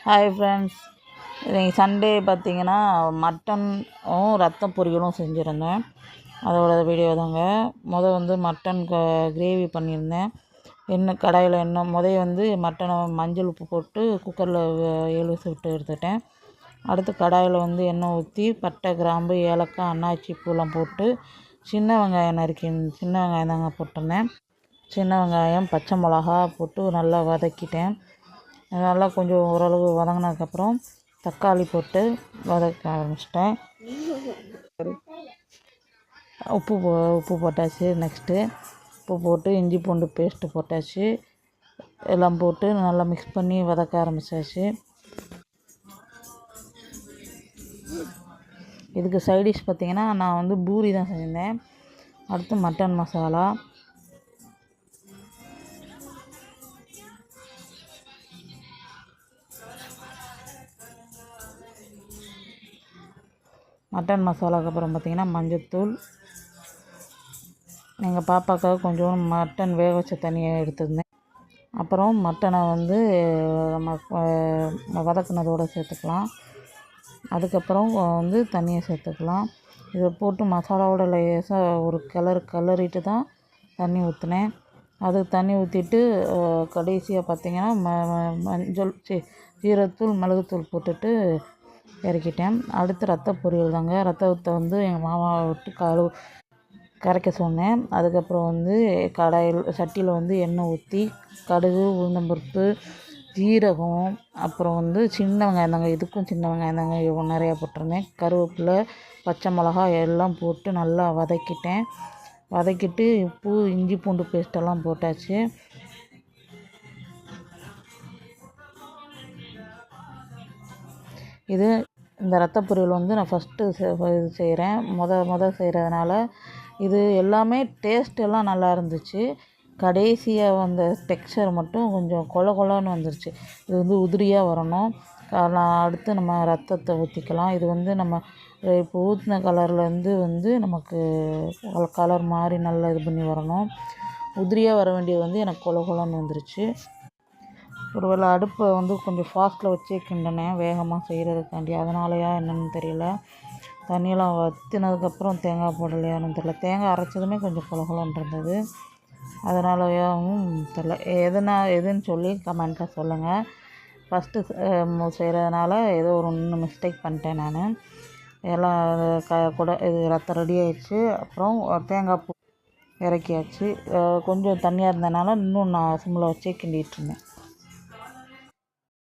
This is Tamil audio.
ஹாய் ஃப்ரெண்ட்ஸ், இன்னைக்கு சண்டே பார்த்திங்கன்னா மட்டனும் ரத்த பொரியலும் செஞ்சுருந்தேன். அதோட வீடியோ தாங்க. வந்து மட்டன் கிரேவி பண்ணியிருந்தேன். கடாயில் வந்து மட்டனை மஞ்சள் உப்பு போட்டு குக்கரில் 7 விட்டு எடுத்துட்டேன். அடுத்து கடாயில் வந்து எண்ணெய் ஊற்றி பட்டை, கிராம்பு, ஏலக்காய், அன்னாச்சி பூலாம் போட்டு சின்ன வெங்காயம் சின்ன வெங்காயம் தாங்க போட்டிருந்தேன். சின்ன வெங்காயம், பச்சை மிளகா போட்டு நல்லா வதக்கிட்டேன். நல்லா கொஞ்சம் ஓரளவு வதங்கினதுக்கப்புறம் தக்காளி போட்டு வதக்க ஆரம்பிச்சிட்டேன். உப்பு போட்டாச்சு. நெக்ஸ்ட்டு உப்பு போட்டு இஞ்சி பூண்டு பேஸ்ட்டு போட்டாச்சு. எல்லாம் போட்டு நல்லா மிக்ஸ் பண்ணி வதக்க ஆரம்பித்தாச்சு. இதுக்கு சைடிஷ் பார்த்திங்கன்னா நான் வந்து பூரி தான் செஞ்சிருந்தேன். அடுத்து மட்டன் மசாலா, மட்டன் மசாலாவுக்கு அப்புறம் பார்த்திங்கன்னா மஞ்சத்தூள். எங்கள் பாப்பாக்காக கொஞ்சம் மட்டன் வேக வச்ச தண்ணியை எடுத்துருந்தேன். அப்புறம் மட்டனை வந்து நம்ம வதக்குனதோடு சேர்த்துக்கலாம். அதுக்கப்புறம் வந்து தண்ணியை சேர்த்துக்கலாம். இதை போட்டு மசாலாவோட லேசாக ஒரு கிளறிட்டு தான் தண்ணி ஊற்றினேன். தண்ணி ஊற்றிட்டு கடைசியாக பார்த்திங்கன்னா ஜீரகத்தூள், மிளகுத்தூள் போட்டுட்டு இறக்கிட்டேன். அடுத்து ரத்த பொரியல் தாங்க. ரத்தத்தை வந்து எங்கள் மாமாவை விட்டு கரைக்க சொன்னேன். அதுக்கப்புறம் வந்து சட்டியில் வந்து எண்ணெய் ஊற்றி கடுகு, உளுந்தம்பருப்பு, ஜீரகம், அப்புறம் வந்து சின்ன வெங்காயம் தாங்க. இதுக்கும் சின்ன வெங்காயம் தாங்க நிறையா போட்டிருந்தேன். கருவேப்பிலை, பச்சை மிளகாய் எல்லாம் போட்டு நல்லா வதக்கிட்டு உப்பு, இஞ்சி பூண்டு பேஸ்ட்டெல்லாம் போட்டாச்சு. இந்த ரத்த பொரியல் வந்து நான் ஃபஸ்ட்டு செய்கிறேன். செய்கிறதுனால இது எல்லாமே டேஸ்ட்டெல்லாம் நல்லா இருந்துச்சு. கடைசியாக வந்த டெக்ஸ்சர் மட்டும் கொஞ்சம் கொலன்னு வந்துருச்சு. இது வந்து உதிரியாக வரணும். அடுத்து நம்ம ரத்தத்தை ஊற்றிக்கலாம். இது வந்து நம்ம இப்போ ஊற்றின கலர்லேருந்து வந்து நமக்கு கலர் மாதிரி நல்லா இது பண்ணி வரணும். உதிரியாக வர வேண்டியது வந்து எனக்கு கொலன்னு வந்துருச்சு. ஒருவேளை அடுப்பை வந்து கொஞ்சம் ஃபாஸ்ட்டில் வச்சே கிண்டினேன் வேகமாக செய்கிறதுக்காண்டி. அதனாலயா என்னென்னு தெரியல. தண்ணியெல்லாம் வற்றினதுக்கப்புறம் தேங்காய் போடலையான்னு தெரியல. தேங்காய் அரைச்சதுமே கொஞ்சம் கொலன்னு இருந்தது. அதனாலயாவும் தெரியல. எதுன்னு சொல்லி கமெண்ட்டாக சொல்லுங்கள். ஃபஸ்ட்டு செய்கிறதுனால ஏதோ ஒரு மிஸ்டேக் பண்ணிட்டேன் நான். எல்லாம் இது ரத்தம் ரெடி ஆகிடுச்சு. அப்புறம் தேங்காய் பூ இறக்கியாச்சு. கொஞ்சம் தண்ணியாக இருந்ததுனால இன்னும் நான் சிம்மில் வச்சே கிண்டிகிட்ருந்தேன்.